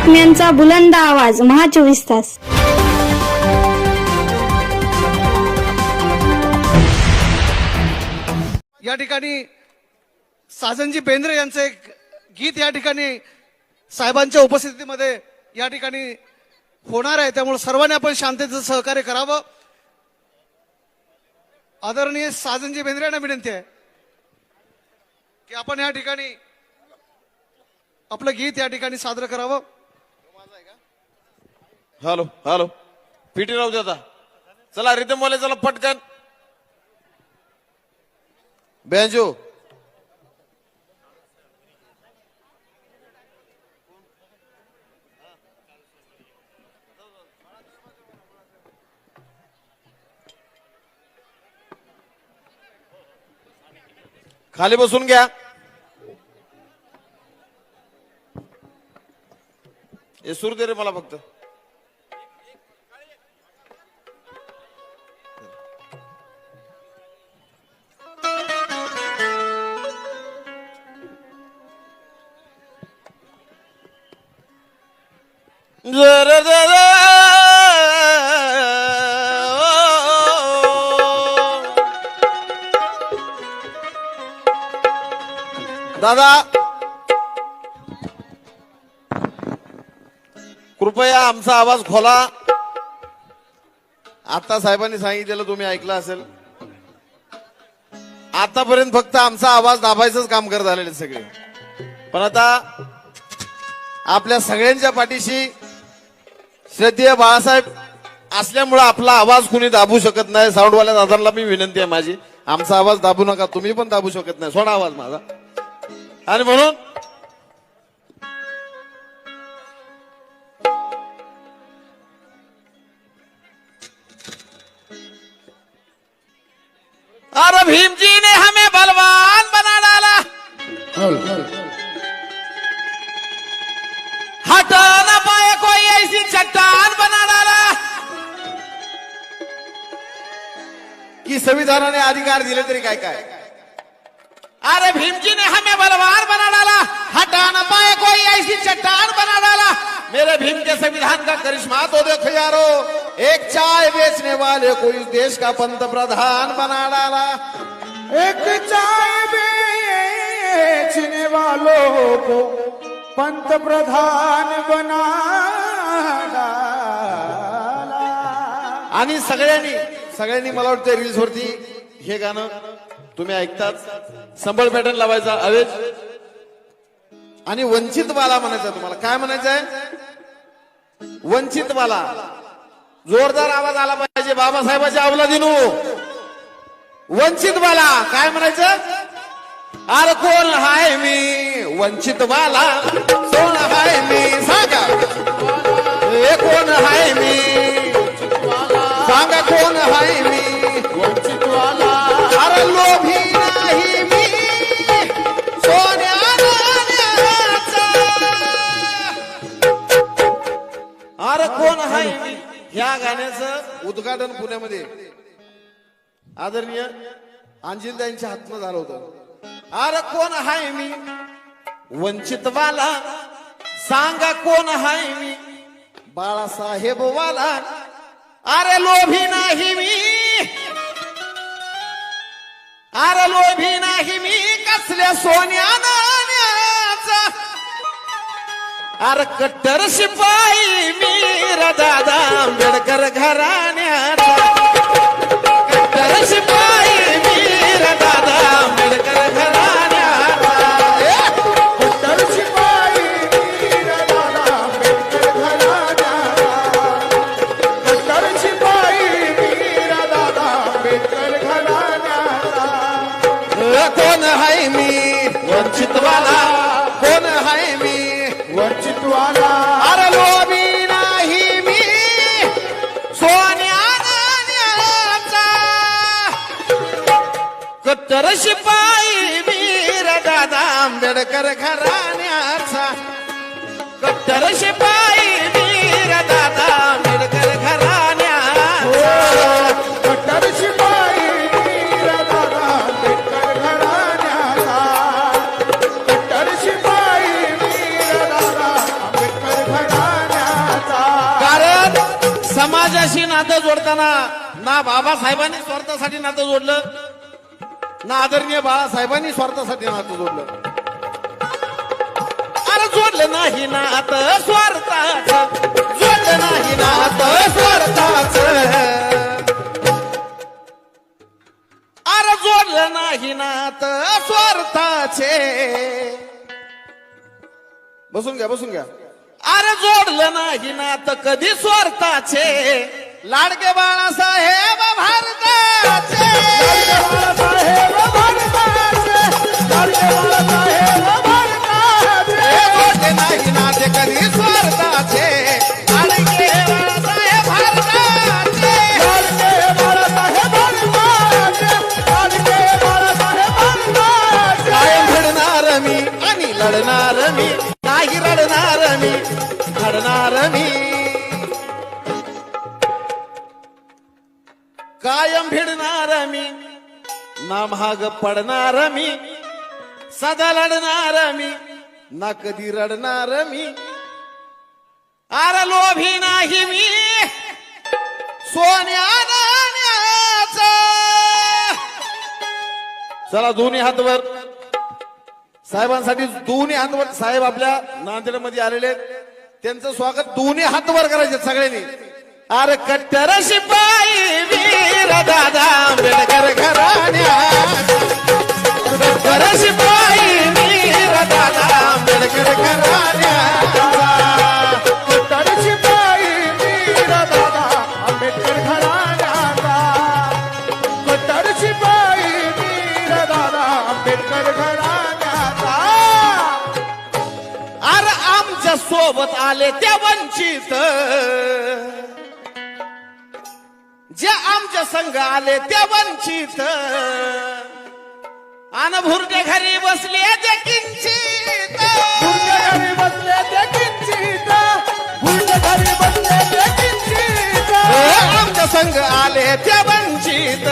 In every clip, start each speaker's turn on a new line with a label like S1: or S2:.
S1: बातम्यांचा बुलंद आवाज महा 24 तास.
S2: या ठिकाणी साजनजी बेंद्रे यांचं एक गीत या ठिकाणी साहेबांच्या उपस्थितीमध्ये या ठिकाणी होणार आहे, त्यामुळे सर्वांनी आपण शांततेचं सहकार्य करावं. आदरणीय साजनजी बेंद्रे यांना विनंती आहे की आपण या ठिकाणी आपलं गीत या ठिकाणी सादर करावं.
S3: हॅलो हॅलो पीटी राहू दे आता. चला रिदम वाले चला पटकन. बेंजो खाली बसून घ्या. हे सूर दे रे मला फक्त. दादा कृपया आमचा आवाज खोला. आता साहेबांनी सांगितलेलं तुम्ही ऐकलं असेल. आतापर्यंत फक्त आमचा आवाज दाबायचंच काम करत आलेले सगळे, पण आता आपल्या सगळ्यांच्या पाठीशी श्रद्धेय बाळासाहेब असल्यामुळे आपला आवाज कुणी दाबू शकत नाही. साऊंडवाल्या दादांना मी विनंती आहे माझी, आमचा आवाज दाबू नका. तुम्ही पण दाबू शकत नाही, सोडा आवाज माझा. आणि म्हणून अरे भीमजी ने हमें बलवान बना डाला, हटा ना पाए कोई ऐसी चट्टान बना डाला. की संविधानाने अधिकार दिले तरी काय काय. अरे भीमजी ने हमें बलवान बना डाला, हटा ना पाए कोई ऐसी चट्टान बना डाला. मेरे भीम के संविधान का करिश्मा तो देखो यारो, एक चाय बेचने वाले को इस देश का पंतप्रधान बना डाला.
S4: एक चाय बेचने वालों को पंतप्रधान बना डाला.
S3: आणि सगळ्यांनी मला वाटतं रील्स वरती हे गाणं तुम्ही ऐकतात. संबळ पॅटर्न लावायचा अवेज आणि वंचित वाला म्हणायचं. तुम्हाला काय म्हणायचंय? वंचित वाला. जोरदार आवाज आला पाहिजे बाबासाहेबाच्या अवलादीनो. वंचित वाला काय म्हणायचं? अरे कोण हाय मी वंचित वाला, कोण हाय मी सांगा. हे कोण हाय मी सांगा, कोण हाय मी वंचित वाला. अरे लोभी नाही मी सोन्या नाण्याचा. अरे कोण हाय मी. ह्या गाण्याचं उद्घाटन पुण्यामध्ये आदरणीय अंजिलदाईंच्या हातनं झालं होतं. अरे कोण हाय मी वंचित वाला, सांगा कोण हाय मी बाळासाहेब वाला. अरे लोभी नाही मी, अरे लोभी नाही मी कसल्या सोन्या नाण्याचा. अरे कट्टर शिपाई मी दादा आंबेडकर घराण्याचा. कट्टर शिपाई मी दादा आंबेडकर घराण्याचा.
S4: कट्टर शिपाई वीर दादा आंबेडकर घराण्याचा. कट्टर शिपाई वीर दादा आंबेडकर घराण्याचा.
S3: कोण हाय मी वंचित वाला, कोण हाय मी
S4: वंचित वाला.
S3: अरे लोभी नाही मी सोन्या नाण्याचा. कट्टर शिपाई वीर दादा आंबेडकर घराण्याचा. कट्टर शिपाई वीर दादा आंबेडकर घराण्याचा.
S4: कट्टर शिपाई वीर दादा आंबेडकर घराण्याचा. कट्टर शिपाई वीर दादा आंबेडकर घराण्याचा.
S3: समाजाशी नातं जोडताना ना बाबासाहेबांनी स्वार्थासाठी नातं जोडलं, ना आदरणीय बाळासाहेबांनी स्वार्थासाठी नातं जोडलं. अरे जोडलं नाही नातं स्वार्थाचं, जोडलं नाही नातं स्वार्थाचं. अरे जोडलं नाही नातं स्वार्थाचे. बसून घ्या, बसून घ्या. अरे जोडलं नाही नातं कधी स्वार्थाचे. लाडके बाळासाहेब भारताचे,
S4: बाळासाहेब भारताचे, लाडके बाळासाहेब भारताचे.
S3: जोडले नाही नाते कधी स्वार्थाचे. लाडके बाळासाहेब भारताचे,
S4: लाडके बाळासाहेब भारताचे, लाडके बाळासाहेब भारताचे.
S3: कायम घडणार मी आणि लढणार मी, नाही रडणार मी, घडणार मी. कायम भिडणार मी, ना महाग पडणार मी, सदा लढणार मी, ना कधी रडणार मी. अरे लोभी नाही मी सोन्या नाण्याचा. चला दोन्ही हातवर साहेबांसाठी, दोन्ही हातवर. साहेब आपल्या नांदेडमध्ये आलेले आहेत, त्यांचं स्वागत दोन्ही हातवर करायचे सगळ्यांनी. अरे कट्टर शिपाई वीर दादा आंबेडकर घराण्या, कट्टर शिपाई वीर दादा आंबेडकर घराण्या.
S4: कट्टर शिपाई वीर दादा आंबेडकर घराण्याचा. कट्टर शिपाई वीर दादा आंबेडकर घराण्याचा.
S3: अरे आमच्या सोबत आले त्या वंचित, जे आमच्या संघ आले त्या वंचित. अन भुरटे घरी बसले ते किंचित.
S4: भुरटे घरी बसले ते किंचित, भुरटे घरी बसले ते किंचित.
S3: आमच्या संघ आले त्या वंचित,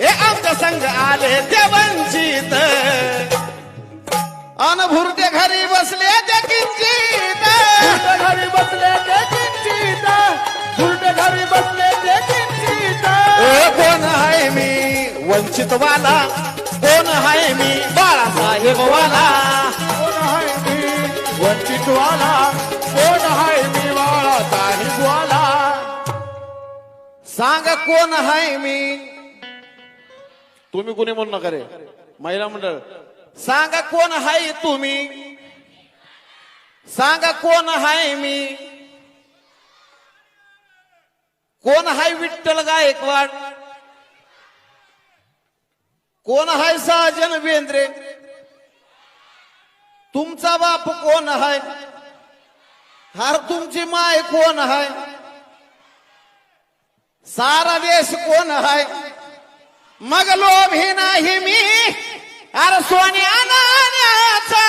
S3: हे आमच्या संघ आले त्या वंचित. अन भुरटे घरी बसले ते किंचित.
S4: भुरटे घरी बसले ते किंचित, भुरटे घरी बसले ते किंचित.
S3: कोण आहे मी वंचित वाला, कोण आहे मी बाळासाहेब वाला.
S4: कोण आहे मी वंचित वाला, कोण आहे मी बाळासाहेब वाला.
S3: सांगा कोण आहे मी. तुम्ही कोणी म्हणू नका रे, महिला मंडळ. सांगा कोण आहे तुम्ही, सांगा कोण आहे मी. कोण आहे विठ्ठल गायकवाड, कोण आहे सहजन बेंद्रे. तुमचा बाप कोण आहे, हार तुमची माय कोण आहे, सारा देश कोण आहे. मग लोभी नाही मी अरे सोन्या नाण्याचा.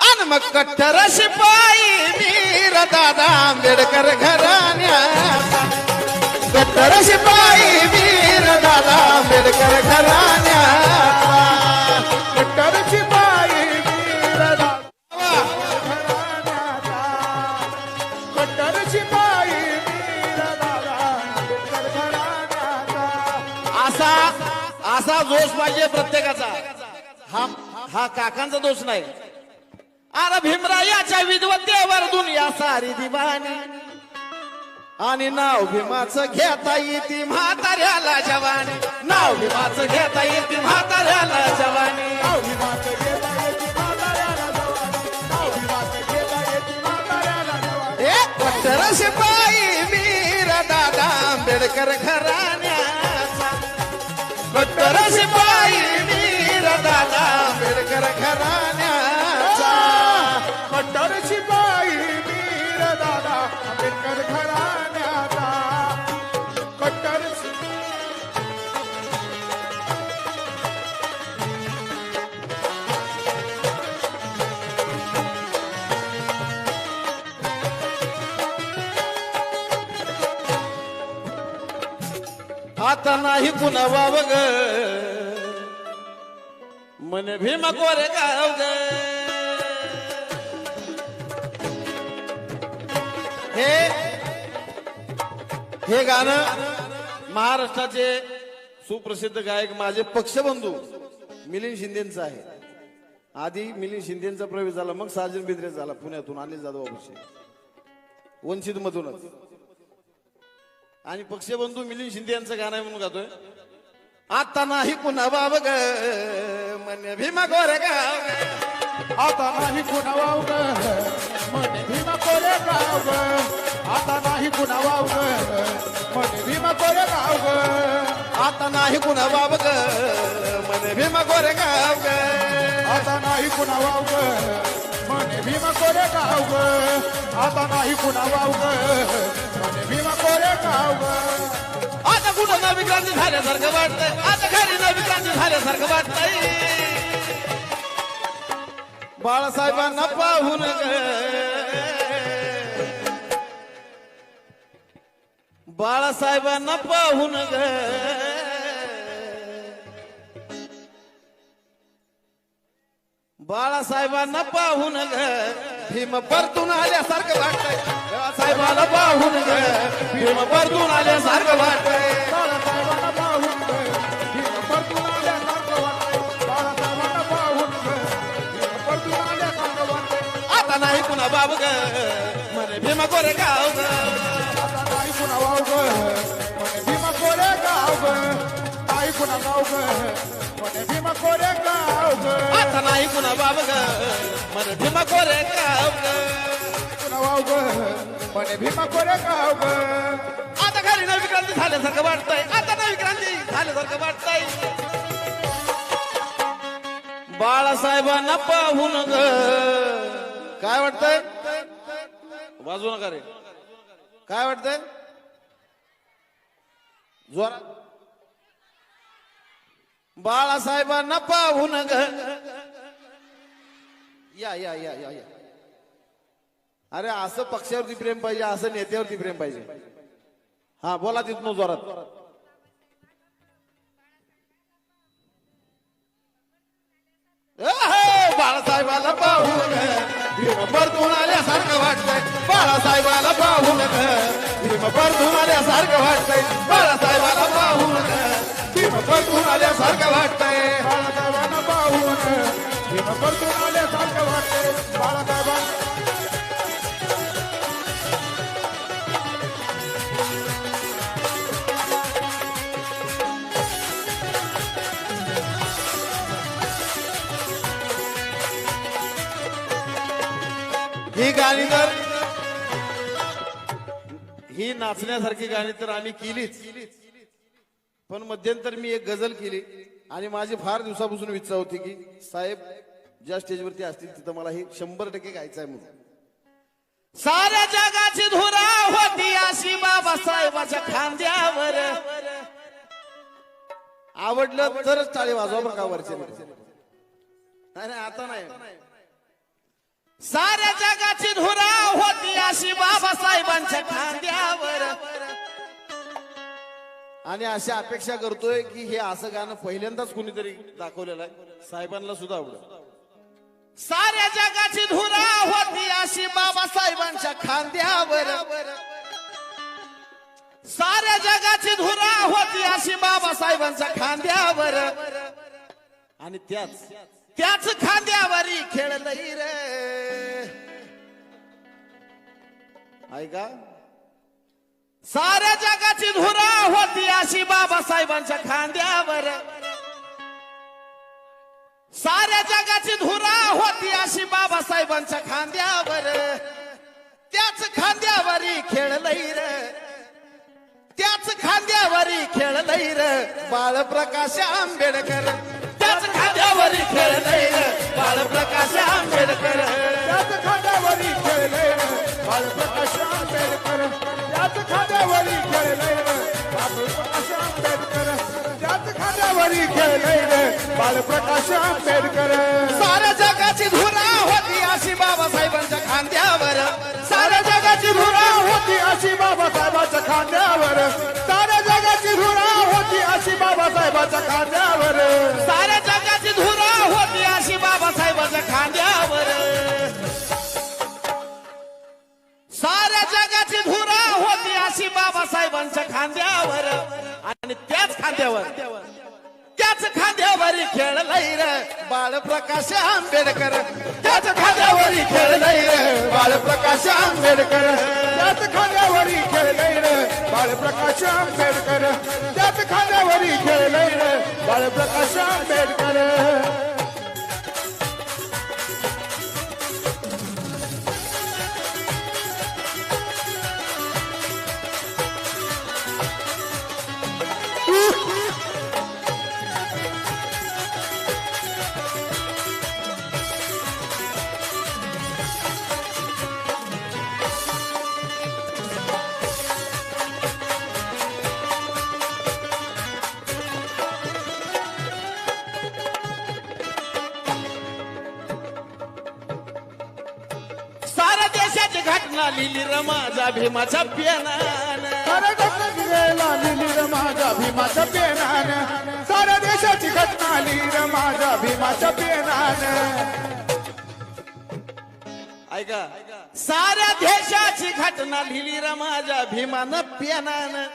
S3: अन मग कट्टर शिपाई वीर दादा आंबेडकर घराण्याचा. कट्टर शिपाई वीर दादा आंबेडकर घराण्याचा.
S4: कट्टर शिपाई वीर दादा घराण्याचा. कट्टर शिपाई वीर दादा आंबेडकर घराण्याचा.
S3: असा असा जोश पाहिजे प्रत्येकाचा. हा काकांचा दोष नाही. अरे भीमरायाच्या विद्वत्तेवर दुनिया सारी दिवाणी. आणि नाव भीमाचं घेता येते म्हाताऱ्याला जवानी. नाव भीमाचं घेता येते म्हाताऱ्याला जवानी.
S4: अभिमात घेता येते म्हाताऱ्याला जवानी. अभिमात घेता येते म्हाताऱ्याला जवानी.
S3: कट्टर शिपाई वीर दादा आंबेडकर घराण्याचा. कट्टर शिपाई वीर दादा आंबेडकर घराण्याचा.
S4: कट्टर शिपाई वीर दादा आंबेडकर घराण्याचा. कट्टर
S3: आता नाही कुणा वावग मन भीम कोरे गाव ग. हे हे गाणं महाराष्ट्राचे सुप्रसिद्ध गायक माझे पक्षबंधू मिलिंद शिंदेचं आहे. आधी मिलिंद शिंदेचा प्रवेश झाला, मग साजन बिद्रे झाला पुण्यातून अनिल जाधव अभिषेक वंचित मधूनच. आणि पक्षबंधू मिलिंद शिंदे यांचं गाणं आहे म्हणून गातोय. आता नाही पुन्हा बाब ग मन भीमा गोरे गाव ग.
S4: आता नाही कुणा वाव ग म्हणे भीमा कोरे गाव ग. आता नाही कुणा वाव ग म्हणे भीमा कोरे गाव ग.
S3: आता नाही पुन्हा बाब ग मन भीमा गोरे गाव ग.
S4: आता नाही कुणा वाव ग म्हणे भीमा कोरे गाव ग. आता नाही कुणा वाव ग म्हणे भीमा कोरे गाव ग.
S3: आता कुठं नवी क्रांती झाल्यासारखं वाटतंय. आता घरी नवी क्रांती झाल्यासारखं वाटतंय. बाळासाहेबांना पाहून ग बाळासाहेबांना पाहून ग बाळासाहेबांना पाहून ग भीम परतून आल्यासारखं वाटतंय. बाळासाहेबाला पाहून ग भीम परतून आल्यासारखं वाटतंय.
S4: बाळासाहेबांना पाहून ग भीम परतून आल्यासारखं वाटतंय. बाळासाहेबांना पाहून ग भीम परतून आल्यासारखं वाटतंय.
S3: आता नाही पुन्हा बाब ग म्हणे भीमा गोरे गाव ग.
S4: आता नाही कुणा वाव ग म्हणे भीमा कोरे गाव ग. नाही कुणा गाव ग म्हणे भीमा कोरे गाव ग.
S3: आता नाही पुन्हा बाब ग म्हणे भीमा गोरे गाव ग.
S4: कुणा वाव ग म्हणे भीमा कोरे गाव ग.
S3: आता घरी नवी क्रांती झाल्यासारखं वाटतंय. आता नवी क्रांती झाल्यासारखं वाटतंय. बाळासाहेबांना पाहून ग काय वाटतंय. वाजवू नका रे. काय वाटतंय जोरात. बाळासाहेबांना पाहून ग या या या या या. अरे असं पक्षावरती प्रेम पाहिजे, असं नेत्यावरती प्रेम पाहिजे. हा बोला तिथून जोरात. बाळासाहेबाला पाहून भीम परतून आल्यासारखं वाटतंय. बाळासाहेबाला पाहून भीम परतून आल्यासारखं वाटतंय. बाळासाहेबाला पाहून भीम परतून आल्यासारखं वाटतंय.
S4: बाळासाहेबांना पाहून भीम परतून आल्यासारखं वाटतंय. बाळासाहेबांना
S3: ही गाणी तर ही नाचण्यासारखी गाणी तर आम्ही केलीच, पण मध्यंतर मी एक गझल केली आणि माझी फार दिवसापासून इच्छा होती की साहेब ज्या स्टेजवरती असतील तिथं मला हे 100% गायचं आहे म्हणून. साऱ्या जगाची धुरा होती अशी बाबासाहेबाच्या खांद्यावर. आवडलं तरच टाळी वाजवा बरं का वरचे. नाही नाही आता नाही. साऱ्या जगाची धुरा होती अशी बाबासाहेबांच्या खांद्यावर. आणि अशी अपेक्षा करतोय की हे असं गाणं पहिल्यांदाच कुणीतरी दाखवलेलं आहे. साहेबांना सुद्धा आवडलं. साऱ्या जगाची धुरा होती अशी बाबासाहेबांच्या खांद्यावर. साऱ्या जगाची धुरा होती अशी बाबासाहेबांच्या खांद्यावर. आणि त्याच खांद्यावरी खेळलंय रे. ऐका. साऱ्या जगाची धुरा होती अशी बाबासाहेबांच्या खांद्यावर. साऱ्या जगाची धुरा होती अशी बाबासाहेबांच्या खांद्यावर. त्याच खांद्यावरी खेळलंय रे. त्याच खांद्यावरी खेळलंय रे बाळप्रकाश आंबेडकर. त्याच खांद्यावरी खेळलंय रे बाळप्रकाश आंबेडकर.
S4: त्याच खांद्यावरी खेळलंय बाळप्रकाश आंबेडकर. त्याच खांद्यावरी खेळलंय बाळप्रकाश आंबेडकर. त्याच खांद्यावरी खेळलंय बाळप्रकाश आंबेडकर.
S3: साऱ्या जगाची धुरा होती अशी बाबासाहेबांच्या खांद्यावर.
S4: साऱ्या जगाची धुरा होती अशी बाबासाहेबांच्या खांद्यावर. साऱ्या जगाची धुरा होती अशी बाबासाहेबांच्या खांद्यावर.
S3: साऱ्या जगाची धुरा होती अशी बाबासाहेबांच्या खांद्यावर. साऱ्या जगाची धुरा होती अशी बाबा बाबासाहेबांच्या खांद्यावर आणि त्याच खांद्यावर खेळलंय रे बाळप्रकाश आंबेडकर. त्याच खांद्यावरी खेळलंय रे बाळप्रकाश आंबेडकर.
S4: त्याच खांद्यावरी खेळलंय रे बाळप्रकाश आंबेडकर. त्याच खांद्यावरी खेळलंय रे बाळप्रकाश आंबेडकर.
S3: सारा देशाची घटना लिहिली र माझ्या भीमाच्या पेनानं.
S4: साऱ्या जगात गेला लिहिली रे माझ्या भीमाच्या पेनानं. साऱ्या देशाची घटना लिहिली रे माझ्या भीमाच्या पेनानं.
S3: ऐका साऱ्या देशाची घटना लिहिली र माझ्या भीमानं पेनानं.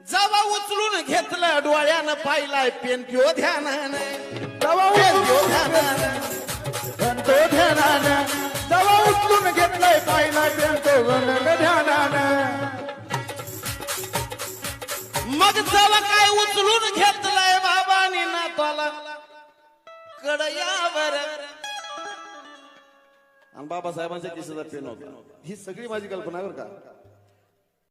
S3: जेव्हा उचलून घेतलं डोळ्यानं पाहिलाय पेन किंवा ध्यानानं.
S4: तेव्हा
S3: पेन ध्यानानं.
S4: तो ध्यानानं तेव्हा उचलून घेतलाय पाहिला त्यांचं ध्यानानं.
S3: मग जेव्हा काय उचलून घेतलंय बाबांनी नातवाला कडयावर आणि बाबासाहेबांच्या किशाचा पेन होता. ही सगळी माझी कल्पना बरं का.